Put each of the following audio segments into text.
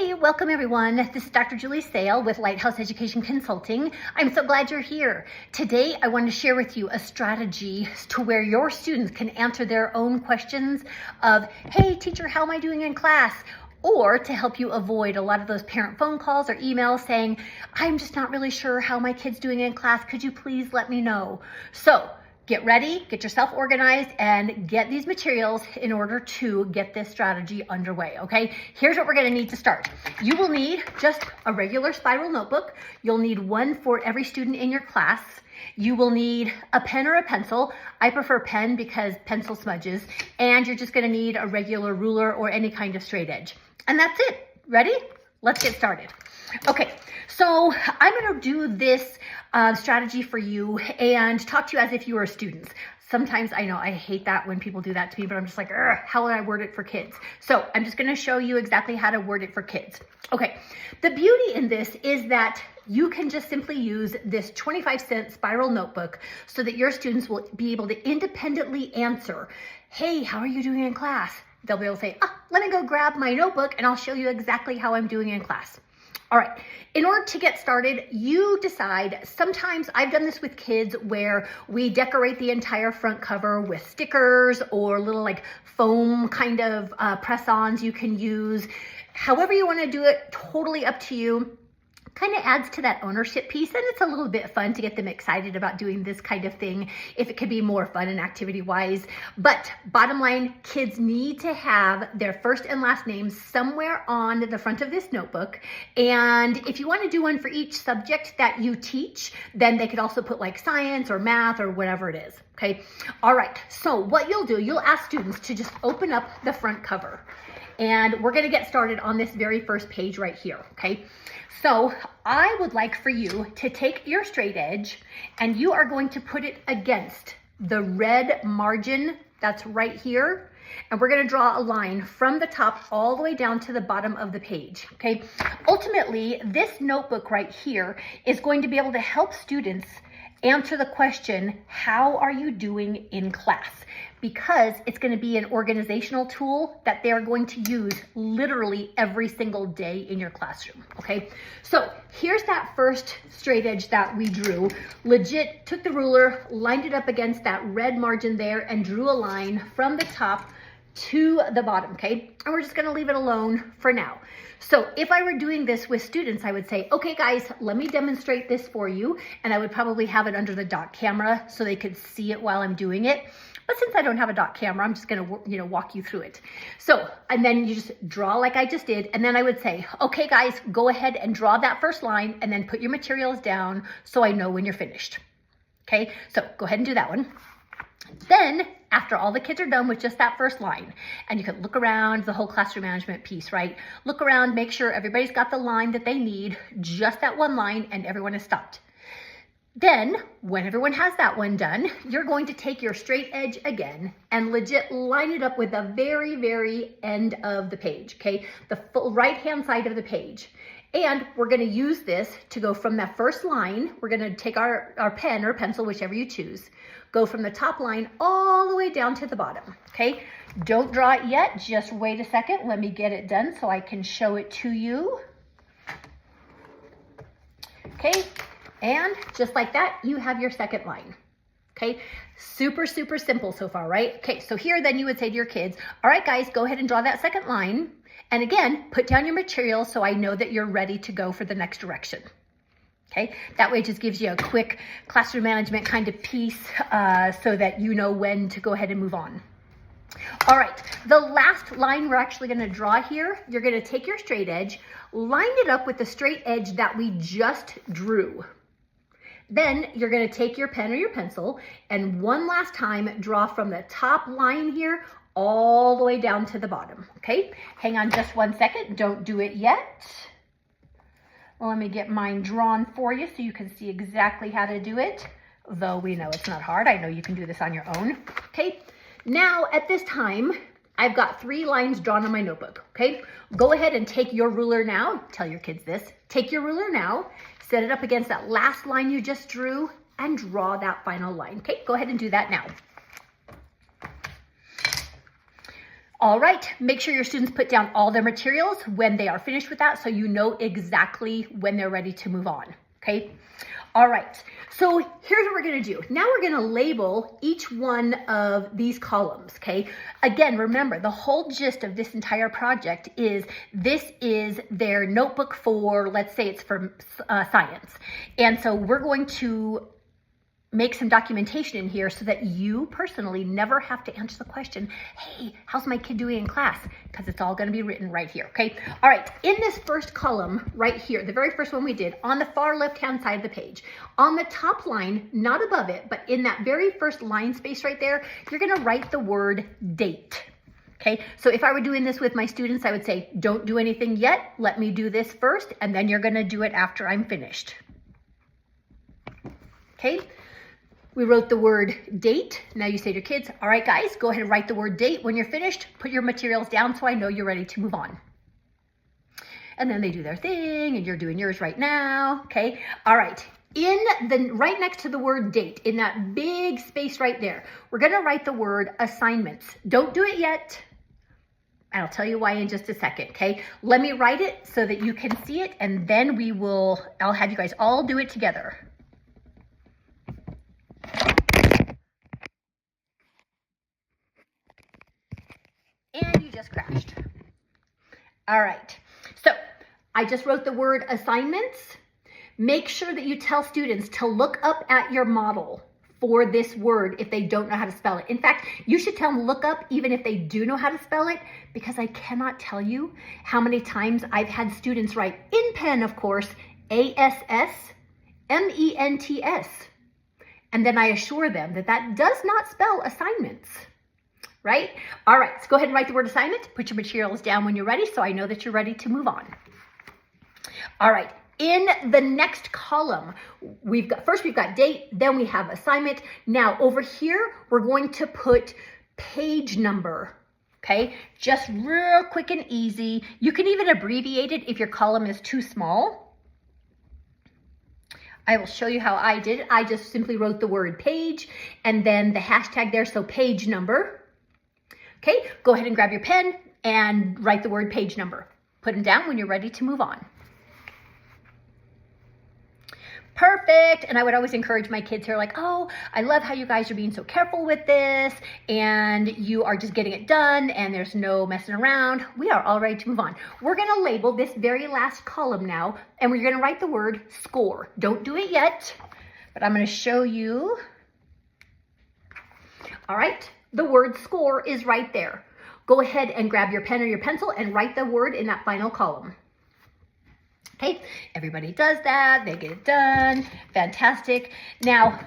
Hey, welcome everyone. This is Dr. Julie Sale with Lighthouse Education Consulting. I'm so glad you're here. Today, I want to share with you a strategy to where your students can answer their own questions of, hey teacher, how am I doing in class? Or to help you avoid a lot of those parent phone calls or emails saying, I'm just not really sure how my kid's doing in class. Could you please let me know? So get ready, get yourself organized, and get these materials in order to get this strategy underway, okay? Here's what we're gonna need to start. You will need just a regular spiral notebook. You'll need one for every student in your class. You will need a pen or a pencil. I prefer pen because pencil smudges. And you're just gonna need a regular ruler or any kind of straight edge. And that's it. Ready? Let's get started. Okay, so I'm gonna do this strategy for you and talk to you as if you were students. Sometimes I know I hate that when people do that to me, but I'm just like, how would I word it for kids? So I'm just gonna show you exactly how to word it for kids. Okay, the beauty in this is that you can just simply use this 25-cent spiral notebook so that your students will be able to independently answer, hey, how are you doing in class? They'll be able to say, let me go grab my notebook and I'll show you exactly how I'm doing in class. All right, in order to get started, you decide, sometimes I've done this with kids where we decorate the entire front cover with stickers or little like foam kind of press-ons you can use. However you wanna do it, totally up to you. Kind of adds to that ownership piece, and it's a little bit fun to get them excited about doing this kind of thing if it could be more fun and activity wise. But bottom line, kids need to have their first and last names somewhere on the front of this notebook. And if you want to do one for each subject that you teach, then they could also put like science or math or whatever it is. Okay. All right. So what you'll do, you'll ask students to just open up the front cover. And we're going to get started on this very first page right here, okay? So I would like for you to take your straight edge and you are going to put it against the red margin that's right here. And we're going to draw a line from the top all the way down to the bottom of the page, okay? Ultimately, this notebook right here is going to be able to help students answer the question, how are you doing in class? Because it's going to be an organizational tool that they're going to use literally every single day in your classroom, okay? So here's that first straight edge that we drew. Legit took the ruler, lined it up against that red margin there and drew a line from the top to the bottom, okay? And we're just gonna leave it alone for now. So if I were doing this with students, I would say, okay guys, let me demonstrate this for you. And I would probably have it under the dock camera so they could see it while I'm doing it. But since I don't have a dock camera, I'm just gonna walk you through it. So, and then you just draw like I just did. And then I would say, okay guys, go ahead and draw that first line and then put your materials down so I know when you're finished. Okay, so go ahead and do that one. Then, after all the kids are done with just that first line, and you can look around the whole classroom management piece, right? Look around, make sure everybody's got the line that they need, just that one line, and everyone is stopped. Then, when everyone has that one done, you're going to take your straight edge again and legit line it up with the very, very end of the page, okay? The full right-hand side of the page. And we're gonna use this to go from that first line. We're gonna take our pen or pencil, whichever you choose, go from the top line all the way down to the bottom, okay? Don't draw it yet, just wait a second. Let me get it done so I can show it to you. Okay, and just like that, you have your second line, okay? Super, super simple so far, right? Okay, so here then you would say to your kids, all right guys, go ahead and draw that second line. And again, put down your material so I know that you're ready to go for the next direction. Okay, that way it just gives you a quick classroom management kind of piece so that you know when to go ahead and move on. All right, the last line we're actually gonna draw here, you're gonna take your straight edge, line it up with the straight edge that we just drew. Then you're gonna take your pen or your pencil and one last time draw from the top line here all the way down to the bottom, okay? Hang on just one second, don't do it yet. Well, let me get mine drawn for you so you can see exactly how to do it, though we know it's not hard. I know you can do this on your own, okay? Now, at this time, I've got 3 lines drawn on my notebook, okay? Go ahead and take your ruler now, tell your kids this, take your ruler now, set it up against that last line you just drew, and draw that final line, okay? Go ahead and do that now. All right, make sure your students put down all their materials when they are finished with that so you know exactly when they're ready to move on, okay? All right, so here's what we're gonna do. Now we're gonna label each one of these columns, okay? Again, remember, the whole gist of this entire project is this is their notebook for, let's say it's for science. And so we're going to make some documentation in here so that you personally never have to answer the question, hey, how's my kid doing in class? Because it's all going to be written right here, okay? All right, in this first column right here, the very first one we did, on the far left-hand side of the page, on the top line, not above it, but in that very first line space right there, you're going to write the word date. Okay, so if I were doing this with my students, I would say, don't do anything yet. Let me do this first, and then you're going to do it after I'm finished. Okay. We wrote the word date. Now you say to your kids, all right, guys, go ahead and write the word date. When you're finished, put your materials down so I know you're ready to move on. And then they do their thing and you're doing yours right now, okay? All right, right next to the word date, in that big space right there, we're gonna write the word assignments. Don't do it yet. I'll tell you why in just a second, okay? Let me write it so that you can see it and then I'll have you guys all do it together. And you just crashed. All right, so I just wrote the word assignments. Make sure that you tell students to look up at your model for this word if they don't know how to spell it. In fact, you should tell them look up even if they do know how to spell it, because I cannot tell you how many times I've had students write in pen, of course, ASSMENTS. And then I assure them that that does not spell assignments. Right? All right, so go ahead and write the word assignment. Put your materials down when you're ready so I know that you're ready to move on. All right, in the next column, we've got date, then we have assignment. Now over here, we're going to put page number, okay? Just real quick and easy. You can even abbreviate it if your column is too small. I will show you how I did it. I just simply wrote the word page and then the hashtag there, so page number. Okay, go ahead and grab your pen and write the word page number. Put them down when you're ready to move on. Perfect. And I would always encourage my kids who are like, oh, I love how you guys are being so careful with this and you are just getting it done and there's no messing around. We are all ready to move on. We're going to label this very last column now and we're going to write the word score. Don't do it yet, but I'm going to show you. All right. The word score is right there. Go ahead and grab your pen or your pencil and write the word in that final column. Okay, everybody does that. They get it done. Fantastic. Now,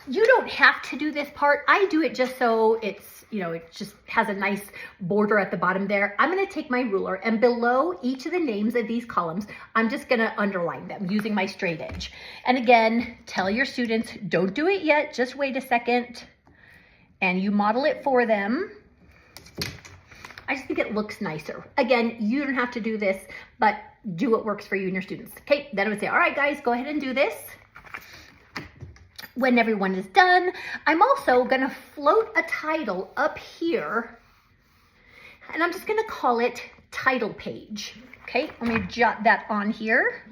you don't have to do this part. I do it just so it's, it just has a nice border at the bottom there. I'm going to take my ruler and below each of the names of these columns, I'm just going to underline them using my straight edge. And again, tell your students, don't do it yet. Just wait a second. And you model it for them. I just think it looks nicer. Again, you don't have to do this, but do what works for you and your students. Okay, then I would say, all right, guys, go ahead and do this. When everyone is done, I'm also gonna float a title up here, and I'm just gonna call it title page. Okay, let me jot that on here.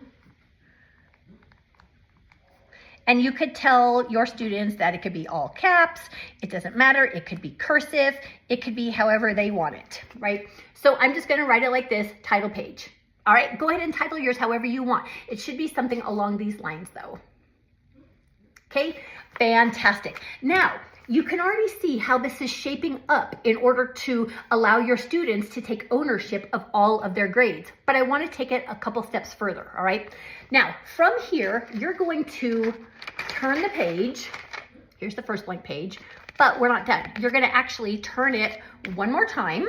And you could tell your students that it could be all caps, it doesn't matter, it could be cursive, it could be however they want it, right? So I'm just gonna write it like this, title page. All right, go ahead and title yours however you want. It should be something along these lines though. Okay, fantastic. Now, you can already see how this is shaping up in order to allow your students to take ownership of all of their grades. But I want to take it a couple steps further, all right? Now, from here, you're going to turn the page. Here's the first blank page, but we're not done. You're going to actually turn it one more time.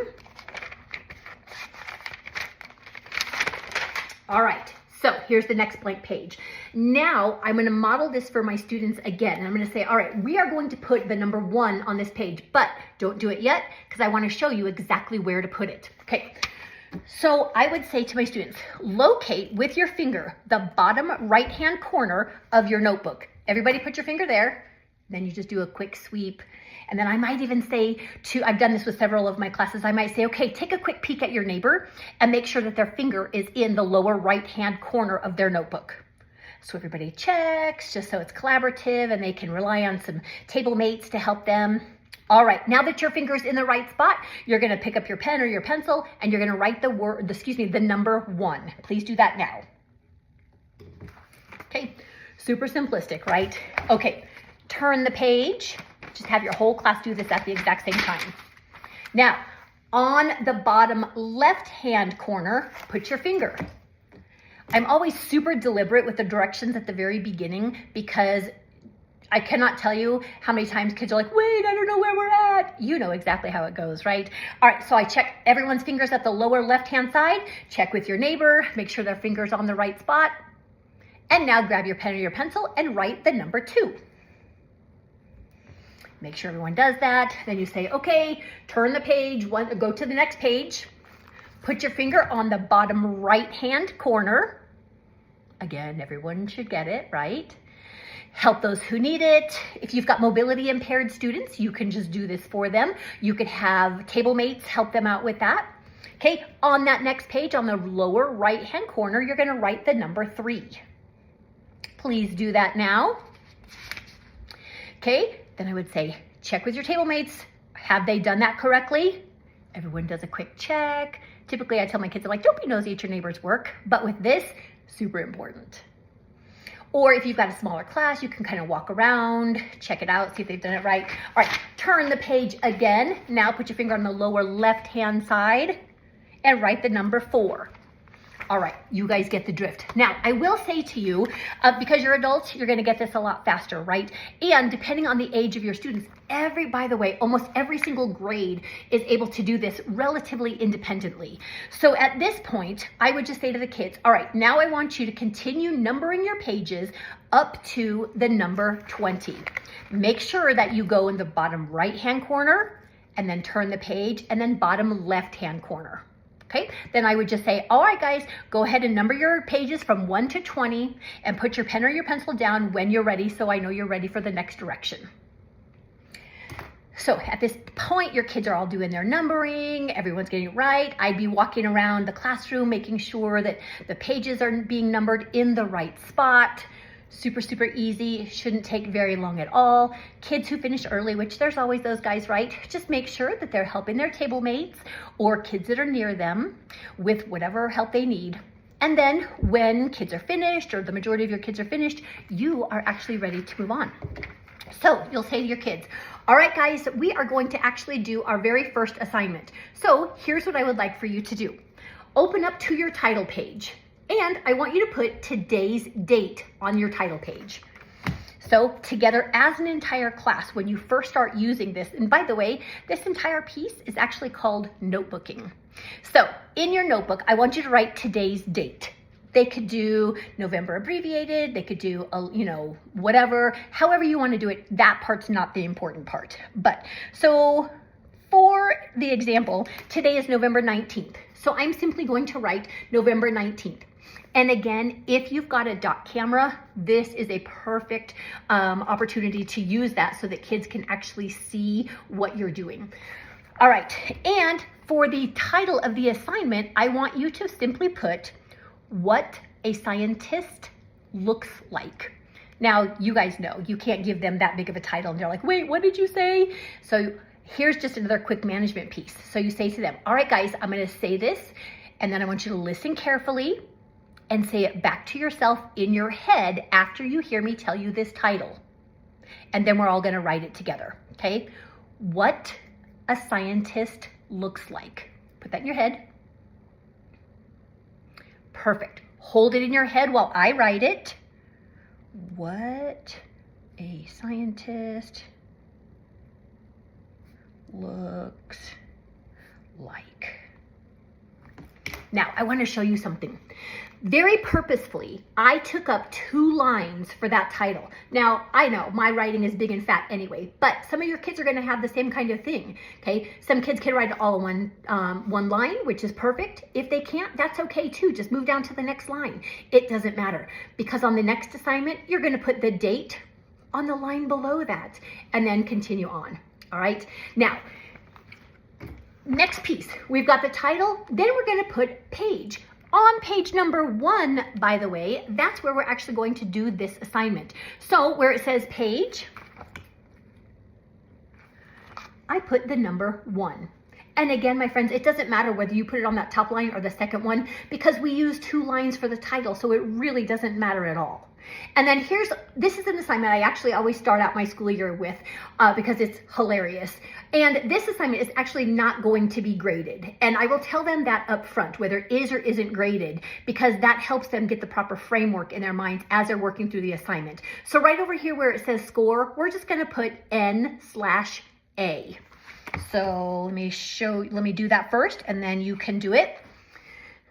All right. So here's the next blank page. Now I'm going to model this for my students again. And I'm going to say, all right, we are going to put the number 1 on this page, but don't do it yet because I want to show you exactly where to put it. Okay. So I would say to my students, locate with your finger the bottom right-hand corner of your notebook. Everybody put your finger there. Then you just do a quick sweep. And then I might even say I've done this with several of my classes, I might say, okay, take a quick peek at your neighbor and make sure that their finger is in the lower right-hand corner of their notebook. So everybody checks, just so it's collaborative and they can rely on some table mates to help them. All right, now that your finger's in the right spot, you're gonna pick up your pen or your pencil and you're gonna write the number 1. Please do that now. Okay, super simplistic, right? Okay, turn the page. Just have your whole class do this at the exact same time. Now, on the bottom left-hand corner, put your finger. I'm always super deliberate with the directions at the very beginning because I cannot tell you how many times kids are like, wait, I don't know where we're at. You know exactly how it goes, right? All right, so I check everyone's fingers at the lower left-hand side, check with your neighbor, make sure their finger's on the right spot. And now grab your pen or your pencil and write the number 2. Make sure everyone does that. Then you say, okay, turn the page, go to the next page. Put your finger on the bottom right-hand corner. Again, everyone should get it, right? Help those who need it. If you've got mobility impaired students, you can just do this for them. You could have table mates help them out with that. Okay, on that next page, on the lower right-hand corner, you're gonna write the number 3. Please do that now. Okay, then I would say, check with your table mates. Have they done that correctly? Everyone does a quick check. Typically, I tell my kids, I'm like, don't be nosy at your neighbor's work. But with this, super important. Or if you've got a smaller class, you can kind of walk around, check it out, see if they've done it right. All right, turn the page again. Now put your finger on the lower left-hand side and write the number 4. All right, you guys get the drift. Now, I will say to you, because you're adults, you're gonna get this a lot faster, right? And depending on the age of your students, by the way, almost every single grade is able to do this relatively independently. So at this point, I would just say to the kids, all right, now I want you to continue numbering your pages up to the number 20. Make sure that you go in the bottom right-hand corner and then turn the page and then bottom left-hand corner. Okay, then I would just say, all right, guys, go ahead and number your pages from 1 to 20 and put your pen or your pencil down when you're ready so I know you're ready for the next direction. So at this point, your kids are all doing their numbering, everyone's getting it right. I'd be walking around the classroom, making sure that the pages are being numbered in the right spot. Super, super easy, shouldn't take very long at all. Kids who finish early, which there's always those guys, right? Just make sure that they're helping their table mates or kids that are near them with whatever help they need. And then when kids are finished or the majority of your kids are finished, you are actually ready to move on. So you'll say to your kids, all right, guys, we are going to actually do our very first assignment. So here's what I would like for you to do. Open up to your title page. And I want you to put today's date on your title page. So together as an entire class, when you first start using this, and by the way, this entire piece is actually called notebooking. So in your notebook, I want you to write today's date. They could do November abbreviated, they could do, whatever, however you want to do it. That part's not the important part. But so for the example, today is November 19th. So I'm simply going to write November 19th. And again, if you've got a dot camera, this is a perfect opportunity to use that so that kids can actually see what you're doing. All right, and for the title of the assignment, I want you to simply put what a scientist looks like. Now, you guys know you can't give them that big of a title and they're like, wait, what did you say? So here's just another quick management piece. So you say to them, all right, guys, I'm gonna say this, and then I want you to listen carefully and say it back to yourself in your head after you hear me tell you this title. And then we're all gonna write it together, okay? What a scientist looks like. Put that in your head. Perfect. Hold it in your head while I write it. What a scientist looks like. Now, I want to show you something. Very purposefully, I took up 2 lines for that title. Now, I know my writing is big and fat anyway, but some of your kids are going to have the same kind of thing, okay? Some kids can write it all in one line, which is perfect. If they can't, that's okay too. Just move down to the next line. It doesn't matter, because on the next assignment, you're going to put the date on the line below that and then continue on. All right, now, next piece, we've got the title, then we're gonna put page. On page number 1, by the way, that's where we're actually going to do this assignment. So where it says page, I put the number 1. And again, my friends, it doesn't matter whether you put it on that top line or the second one, because we use 2 lines for the title, so it really doesn't matter at all. And then this is an assignment I actually always start out my school year with because it's hilarious. And this assignment is actually not going to be graded. And I will tell them that up front, whether it is or isn't graded, because that helps them get the proper framework in their minds as they're working through the assignment. So right over here where it says score, we're just gonna put N/A. So let me do that first and then you can do it.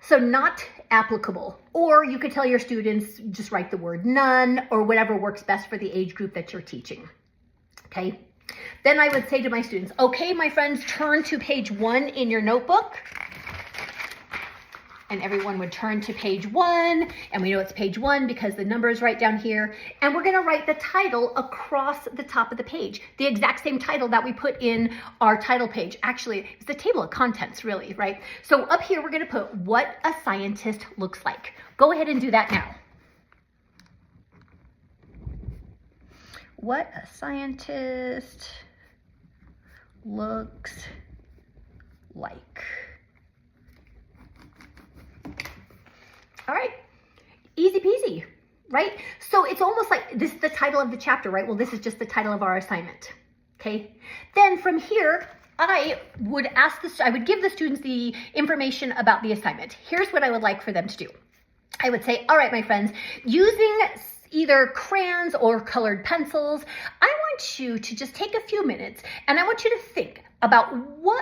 So not applicable, or you could tell your students, just write the word none or whatever works best for the age group that you're teaching, okay? Then I would say to my students, okay, my friends, turn to page 1 in your notebook. And everyone would turn to page 1, and we know it's page 1 because the number is right down here. And we're gonna write the title across the top of the page, the exact same title that we put in our title page. Actually, it's the table of contents, really, right? So up here, we're gonna put what a scientist looks like. Go ahead and do that now. What a scientist looks like. All right, easy peasy, right? So it's almost like this is the title of the chapter, right? Well, this is just the title of our assignment, okay? Then from here, I would give the students the information about the assignment. Here's what I would like for them to do. I would say, all right, my friends, using either crayons or colored pencils, I want you to just take a few minutes and I want you to think about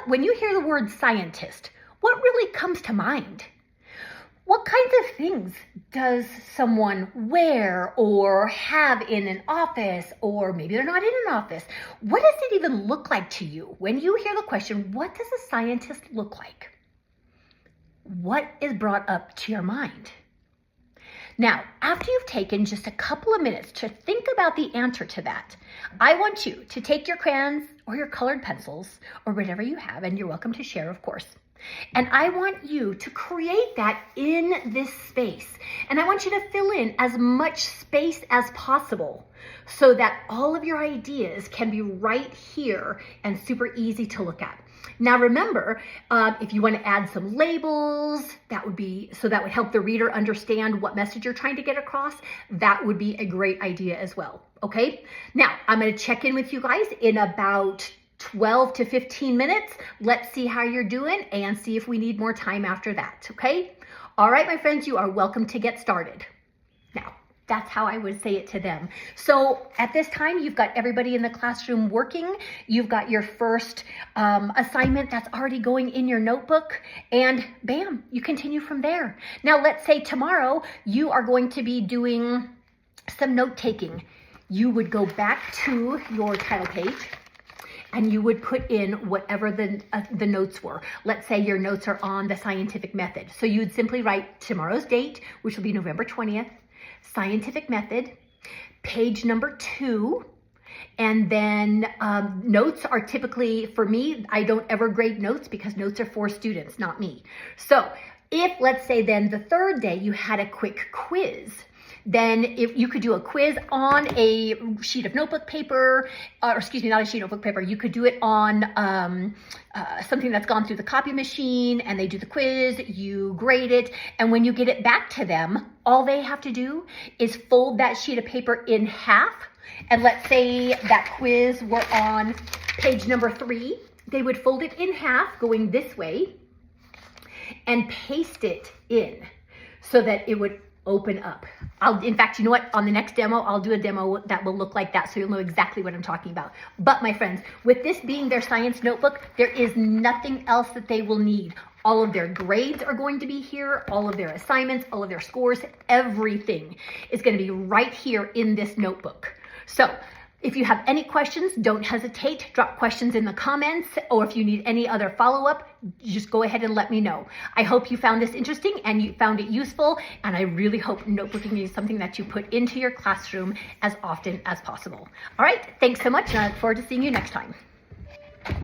when you hear the word scientist, what really comes to mind? What kinds of things does someone wear or have in an office, or maybe they're not in an office? What does it even look like to you? When you hear the question, what does a scientist look like? What is brought up to your mind? Now, after you've taken just a couple of minutes to think about the answer to that, I want you to take your crayons or your colored pencils or whatever you have, and you're welcome to share, of course. And I want you to create that in this space. And I want you to fill in as much space as possible so that all of your ideas can be right here and super easy to look at. Now remember, if you want to add some labels, that would help the reader understand what message you're trying to get across. That would be a great idea as well, okay? Now, I'm going to check in with you guys in about 12 to 15 minutes. Let's see how you're doing and see if we need more time after that, okay? All right, my friends, you are welcome to get started. Now, that's how I would say it to them. So at this time, you've got everybody in the classroom working. You've got your first assignment that's already going in your notebook, and bam, you continue from there. Now, let's say tomorrow you are going to be doing some note taking. You would go back to your title page and you would put in whatever the notes were. Let's say your notes are on the scientific method. So you would simply write tomorrow's date, which will be November 20th, scientific method, page number 2, and then notes are typically, for me, I don't ever grade notes because notes are for students, not me. So if, let's say then the third day you had a quick quiz, then if you could do a quiz on a sheet of notebook paper, or excuse me, not a sheet of notebook paper, you could do it on something that's gone through the copy machine, and they do the quiz, you grade it, and when you get it back to them, all they have to do is fold that sheet of paper in half, and let's say that quiz were on page number 3, they would fold it in half going this way and paste it in so that it would open up. In fact, you know what? On the next demo, I'll do a demo that will look like that so you'll know exactly what I'm talking about. But my friends, with this being their science notebook, there is nothing else that they will need. All of their grades are going to be here, all of their assignments, all of their scores, everything is going to be right here in this notebook. So if you have any questions, don't hesitate. Drop questions in the comments, or if you need any other follow-up, just go ahead and let me know. I hope you found this interesting and you found it useful, and I really hope notebooking is something that you put into your classroom as often as possible. All right, thanks so much, and I look forward to seeing you next time.